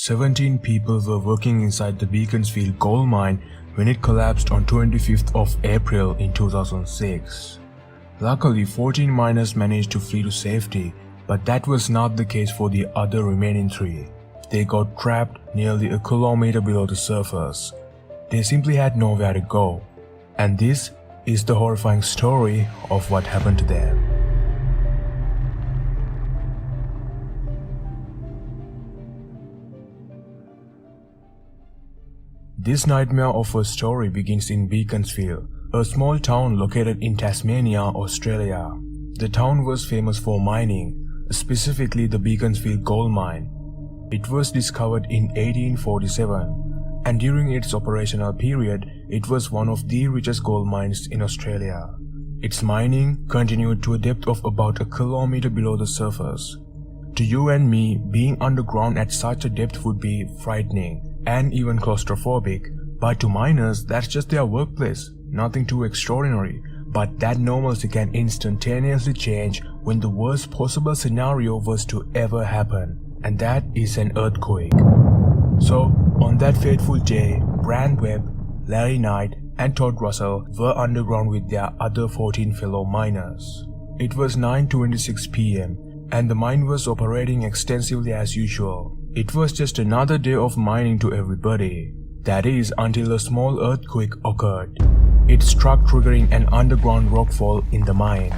17 people were working inside the Beaconsfield gold mine when it collapsed on 25th of April in 2006. Luckily, 14 miners managed to flee to safety, but that was not the case for the other remaining 3. They got trapped nearly a kilometer below the surface. They simply had nowhere to go. And this is the horrifying story of what happened to them. This nightmare of a story begins in Beaconsfield, a small town located in Tasmania, Australia. The town was famous for mining, specifically the Beaconsfield gold mine. It was discovered in 1847, and during its operational period, it was one of the richest gold mines in Australia. Its mining continued to a depth of about a kilometer below the surface. To you and me, being underground at such a depth would be frightening and even claustrophobic, but to miners, that's just their workplace, nothing too extraordinary. But that normalcy can instantaneously change when the worst possible scenario was to ever happen, and that is an earthquake. So, on that fateful day, Brand Webb, Larry Knight and Todd Russell were underground with their other 14 fellow miners. It was 9:26 p.m. and the mine was operating extensively as usual. It was just another day of mining to everybody. That is, until a small earthquake occurred. It struck, triggering an underground rockfall in the mine.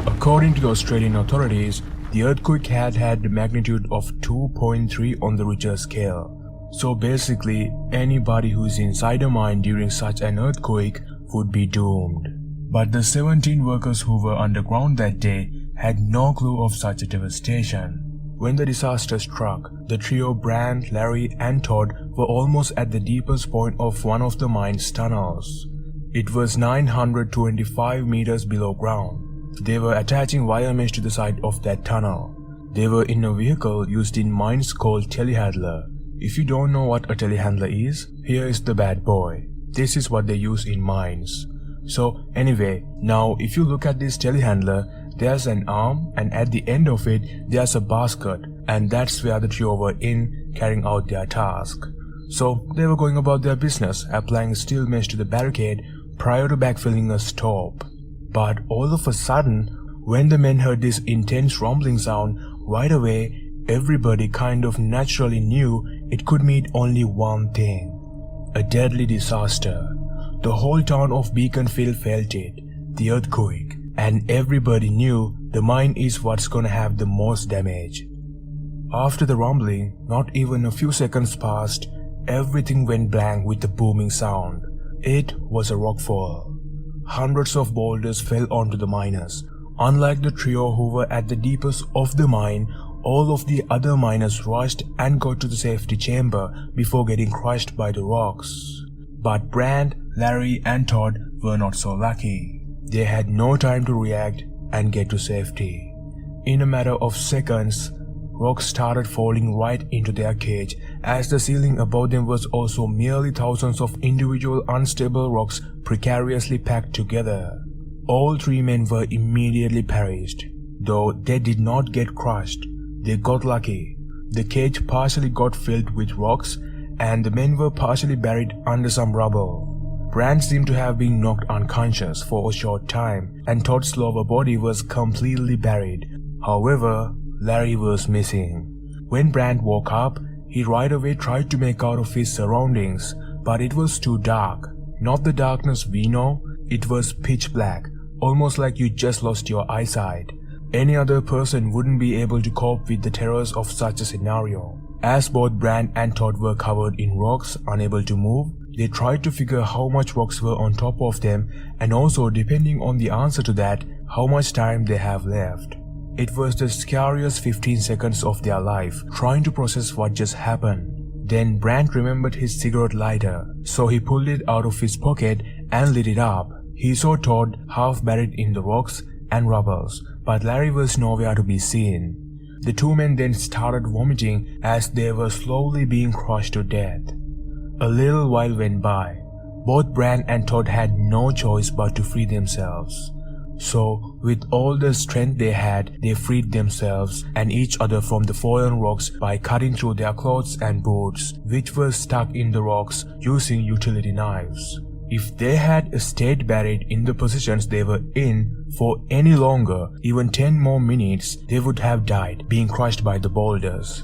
According to the Australian authorities, the earthquake had the magnitude of 2.3 on the Richter scale. So basically, anybody who is inside a mine during such an earthquake would be doomed. But the 17 workers who were underground that day had no clue of such a devastation. When the disaster struck, the trio Brand, Larry and Todd were almost at the deepest point of one of the mine's tunnels. It was 925 meters below ground. They were attaching wire mesh to the side of that tunnel. They were in a vehicle used in mines called telehandler. If you don't know what a telehandler is, here is the bad boy. This is what they use in mines. So anyway, now if you look at this telehandler, there's an arm and at the end of it there's a basket, and that's where the trio were in, carrying out their task. So they were going about their business, applying steel mesh to the barricade prior to backfilling a stop. But all of a sudden, when the men heard this intense rumbling sound, right away everybody kind of naturally knew it could mean only one thing: a deadly disaster. The whole town of Beaconsfield felt it, the earthquake, and everybody knew the mine is what's gonna have the most damage. After the rumbling, not even a few seconds passed, everything went blank with the booming sound. It was a rockfall. Hundreds of boulders fell onto the miners. Unlike the trio who were at the deepest of the mine, all of the other miners rushed and got to the safety chamber before getting crushed by the rocks. But Brand, Larry and Todd were not so lucky. They had no time to react and get to safety. In a matter of seconds, rocks started falling right into their cage, as the ceiling above them was also merely thousands of individual unstable rocks precariously packed together. All 3 men were immediately perished. Though they did not get crushed, they got lucky. The cage partially got filled with rocks, and the men were partially buried under some rubble. Brand seemed to have been knocked unconscious for a short time, and Todd's lower body was completely buried. However, Larry was missing. When Brand woke up, he right away tried to make out of his surroundings, but it was too dark. Not the darkness we know, it was pitch black, almost like you just lost your eyesight. Any other person wouldn't be able to cope with the terrors of such a scenario. As both Brand and Todd were covered in rocks, unable to move, they tried to figure how much rocks were on top of them, and also, depending on the answer to that, how much time they have left. It was the scariest 15 seconds of their life, trying to process what just happened. Then Brand remembered his cigarette lighter, so he pulled it out of his pocket and lit it up. He saw Todd half buried in the rocks and rubbles, but Larry was nowhere to be seen. The 2 men then started vomiting as they were slowly being crushed to death. A little while went by. Both Brand and Todd had no choice but to free themselves. So, with all the strength they had, they freed themselves and each other from the fallen rocks by cutting through their clothes and boots, which were stuck in the rocks using utility knives. If they had stayed buried in the positions they were in for any longer, even 10 more minutes, they would have died, being crushed by the boulders.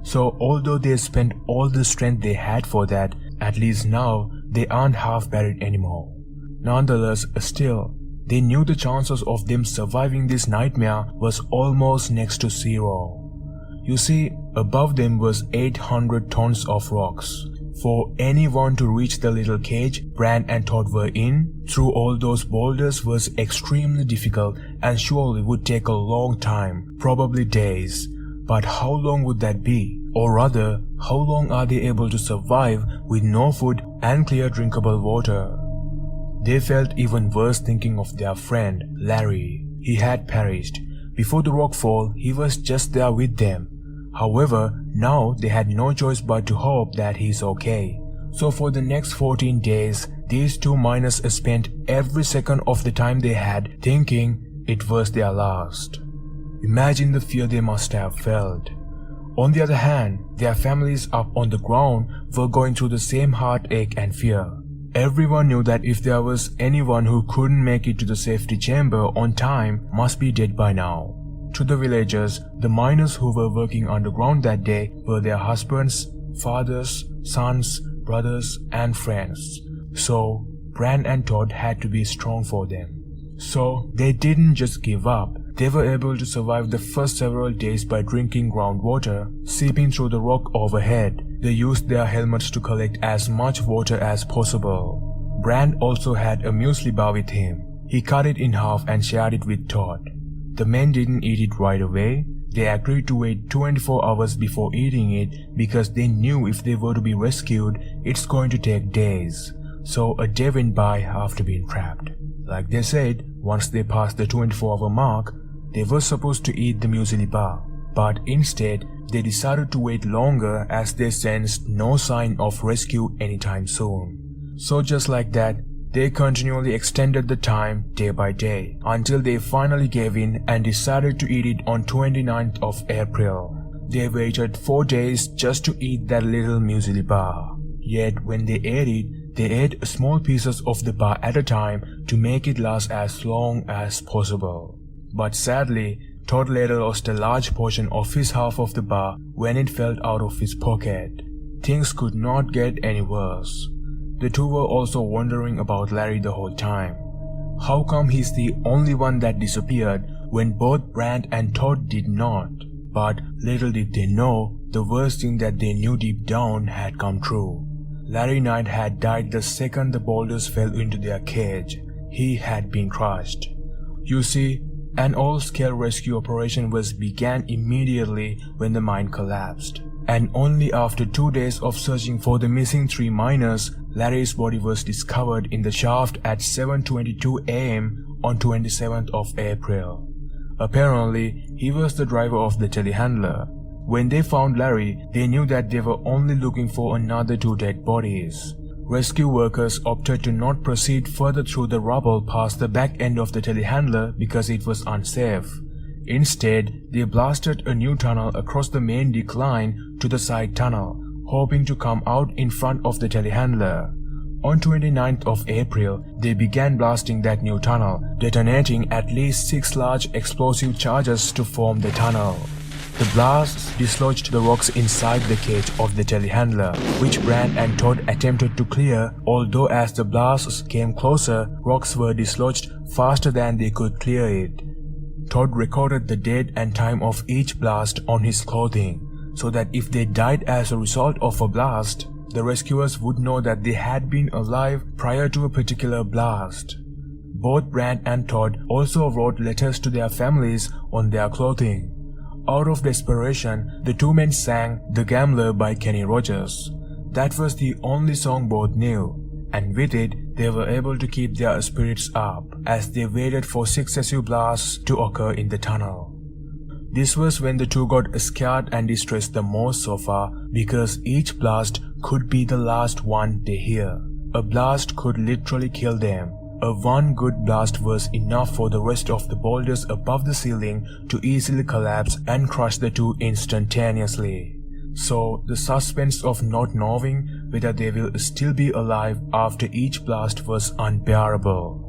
So although they spent all the strength they had for that, at least now they aren't half buried anymore. Nonetheless, still, they knew the chances of them surviving this nightmare was almost next to zero. You see, above them was 800 tons of rocks. For anyone to reach the little cage Bran and Todd were in through all those boulders was extremely difficult and surely would take a long time, probably days. But how long would that be? Or rather, how long are they able to survive with no food and clear drinkable water? They felt even worse thinking of their friend, Larry. He had perished. Before the rockfall, he was just there with them. However, now they had no choice but to hope that he's okay. So for the next 14 days, these two miners spent every second of the time they had thinking it was their last. Imagine the fear they must have felt. On the other hand, their families up on the ground were going through the same heartache and fear. Everyone knew that if there was anyone who couldn't make it to the safety chamber on time must be dead by now. To the villagers, the miners who were working underground that day were their husbands, fathers, sons, brothers, and friends. So, Bran and Todd had to be strong for them. So, they didn't just give up. They were able to survive the first several days by drinking groundwater, seeping through the rock overhead. They used their helmets to collect as much water as possible. Bran also had a muesli bar with him. He cut it in half and shared it with Todd. The men didn't eat it right away. They agreed to wait 24 hours before eating it because they knew if they were to be rescued, it's going to take days. So a day went by after being trapped. Like they said, once they passed the 24-hour mark, they were supposed to eat the muesli bar. But instead, they decided to wait longer as they sensed no sign of rescue anytime soon. So just like that, they continually extended the time day by day until they finally gave in and decided to eat it on 29th of April. They waited 4 days just to eat that little muesli bar. Yet when they ate it, they ate small pieces of the bar at a time to make it last as long as possible. But sadly, Todd later lost a large portion of his half of the bar when it fell out of his pocket. Things could not get any worse. The two were also wondering about Larry the whole time. How come he's the only one that disappeared when both Bran and Todd did not? But little did they know, the worst thing that they knew deep down had come true. Larry Knight had died the second the boulders fell into their cage. He had been crushed. You see, an all-scale rescue operation began immediately when the mine collapsed. And only after 2 days of searching for the missing 3 miners, Larry's body was discovered in the shaft at 7:22 a.m. on 27th of April. Apparently, he was the driver of the telehandler. When they found Larry, they knew that they were only looking for another 2 dead bodies. Rescue workers opted to not proceed further through the rubble past the back end of the telehandler because it was unsafe. Instead, they blasted a new tunnel across the main decline to the side tunnel, hoping to come out in front of the telehandler. On 29th of April, they began blasting that new tunnel, detonating at least 6 large explosive charges to form the tunnel. The blasts dislodged the rocks inside the cage of the telehandler, which Bran and Todd attempted to clear, although as the blasts came closer, rocks were dislodged faster than they could clear it. Todd recorded the date and time of each blast on his clothing, so that if they died as a result of a blast, the rescuers would know that they had been alive prior to a particular blast. Both Bran and Todd also wrote letters to their families on their clothing. Out of desperation, the two men sang The Gambler by Kenny Rogers. That was the only song both knew, and with it, they were able to keep their spirits up as they waited for successive blasts to occur in the tunnel. This was when the two got scared and distressed the most so far because each blast could be the last one they hear. A blast could literally kill them. a one good blast was enough for the rest of the boulders above the ceiling to easily collapse and crush the two instantaneously. So the suspense of not knowing whether they will still be alive after each blast was unbearable.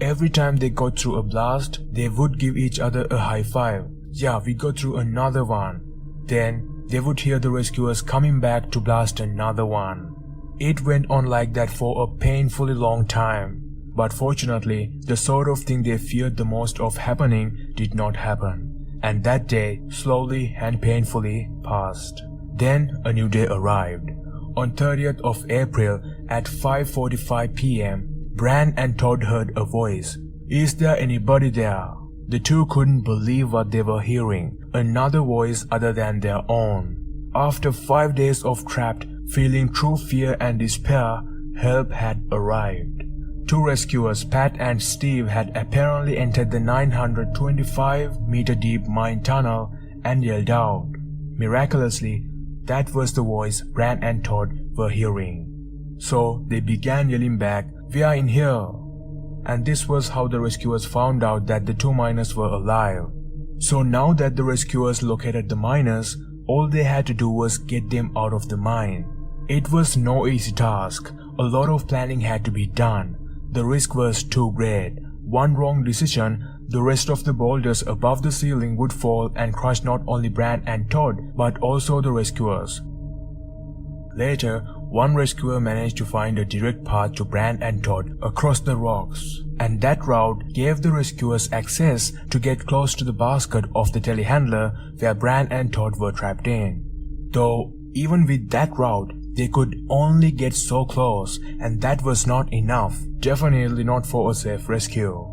Every time they got through a blast, they would give each other a high five. Yeah, we got through another one. Then they would hear the rescuers coming back to blast another one. It went on like that for a painfully long time. But fortunately, the sort of thing they feared the most of happening did not happen. And that day, slowly and painfully, passed. Then a new day arrived. On 30th of April at 5:45 p.m., Bran and Todd heard a voice. "Is there anybody there?" The two couldn't believe what they were hearing, another voice other than their own. After 5 days of trapped, feeling true fear and despair, help had arrived. Two rescuers, Pat and Steve, had apparently entered the 925-meter deep mine tunnel and yelled out. Miraculously, that was the voice Bran and Todd were hearing. So they began yelling back, "We are in here!" And this was how the rescuers found out that the two miners were alive. So now that the rescuers located the miners, all they had to do was get them out of the mine. It was no easy task. A lot of planning had to be done. The risk was too great. One wrong decision, the rest of the boulders above the ceiling would fall and crush not only Bran and Todd, but also the rescuers. Later, one rescuer managed to find a direct path to Bran and Todd across the rocks, and that route gave the rescuers access to get close to the basket of the telehandler where Bran and Todd were trapped in. Though, even with that route, they could only get so close, and that was not enough, definitely not for a safe rescue.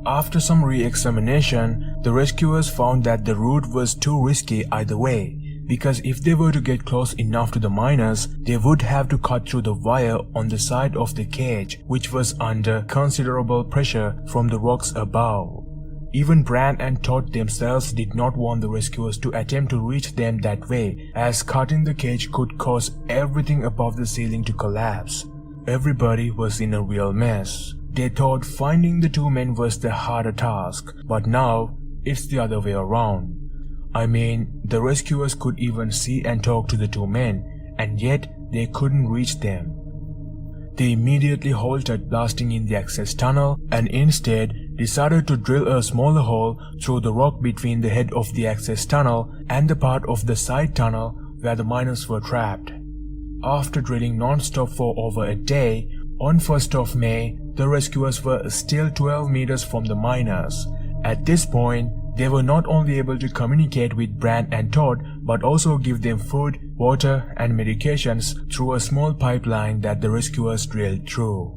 After some re-examination, the rescuers found that the route was too risky either way, because if they were to get close enough to the miners, they would have to cut through the wire on the side of the cage, which was under considerable pressure from the rocks above. Even Bran and Todd themselves did not want the rescuers to attempt to reach them that way, as cutting the cage could cause everything above the ceiling to collapse. Everybody was in a real mess. They thought finding the two men was the harder task, but now it's the other way around. I mean, the rescuers could even see and talk to the two men, and yet they couldn't reach them. They immediately halted blasting in the access tunnel and instead decided to drill a smaller hole through the rock between the head of the access tunnel and the part of the side tunnel where the miners were trapped. After drilling non-stop for over a day, on 1st of May, the rescuers were still 12 meters from the miners. At this point, they were not only able to communicate with Bran and Todd, but also give them food, water, and medications through a small pipeline that the rescuers drilled through.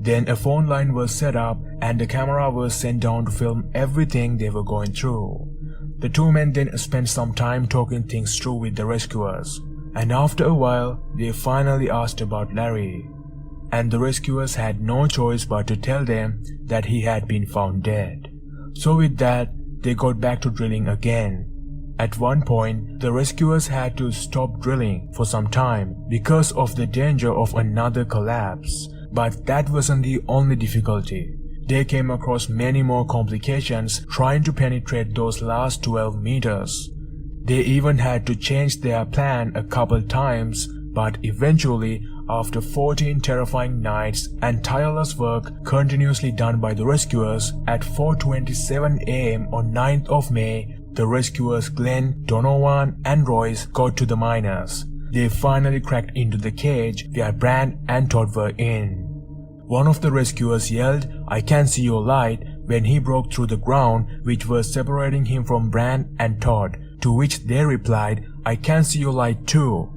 Then a phone line was set up and a camera was sent down to film everything they were going through. The two men then spent some time talking things through with the rescuers, and after a while, they finally asked about Larry. And the rescuers had no choice but to tell them that he had been found dead. So with that, they got back to drilling again. At one point, the rescuers had to stop drilling for some time because of the danger of another collapse. But that wasn't the only difficulty. They came across many more complications trying to penetrate those last 12 meters. They even had to change their plan a couple times, but eventually, after 14 terrifying nights and tireless work continuously done by the rescuers, at 4:27 a.m. on 9th of May, the rescuers Glenn, Donovan, and Royce got to the miners. They finally cracked into the cage where Bran and Todd were in. One of the rescuers yelled, "I can see your light," when he broke through the ground which was separating him from Bran and Todd, to which they replied, "I can see your light too."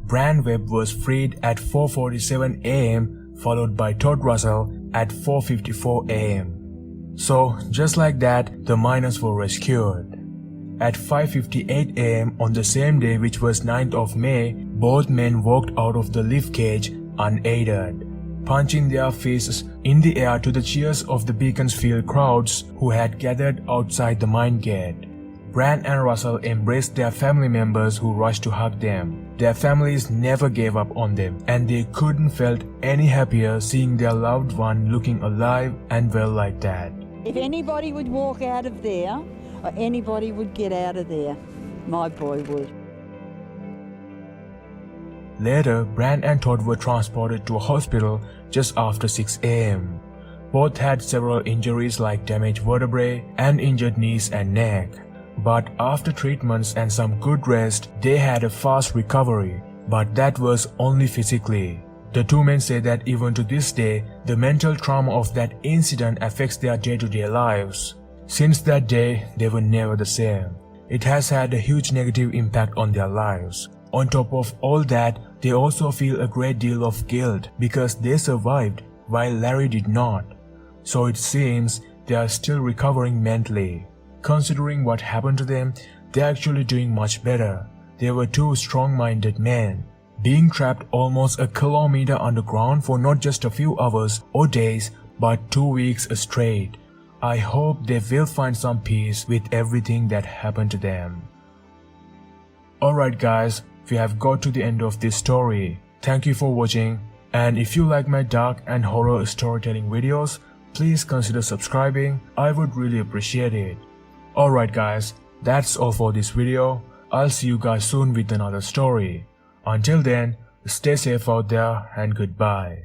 Bran Webb was freed at 4:47 a.m. followed by Todd Russell at 4:54 a.m. So, just like that, the miners were rescued. At 5:58 a.m. on the same day, which was 9th of May, both men walked out of the lift cage unaided, punching their fists in the air to the cheers of the Beaconsfield crowds who had gathered outside the mine gate. Bran and Russell embraced their family members who rushed to hug them. Their families never gave up on them, and they couldn't felt any happier seeing their loved one looking alive and well like that. If anybody would walk out of there, or anybody would get out of there, my boy would. Later, Bran and Todd were transported to a hospital just after 6 a.m. Both had several injuries like damaged vertebrae and injured knees and neck. But after treatments and some good rest, they had a fast recovery, but that was only physically. The two men say that even to this day, the mental trauma of that incident affects their day-to-day lives. Since that day, they were never the same. It has had a huge negative impact on their lives. On top of all that, they also feel a great deal of guilt because they survived while Larry did not. So it seems they are still recovering mentally. Considering what happened to them, they're actually doing much better. They were two strong-minded men, being trapped almost a kilometer underground for not just a few hours or days, but 2 weeks straight. I hope they will find some peace with everything that happened to them. Alright guys, we have got to the end of this story. Thank you for watching, and if you like my dark and horror storytelling videos, please consider subscribing. I would really appreciate it. Alright guys, that's all for this video. I'll see you guys soon with another story. Until then, stay safe out there and goodbye.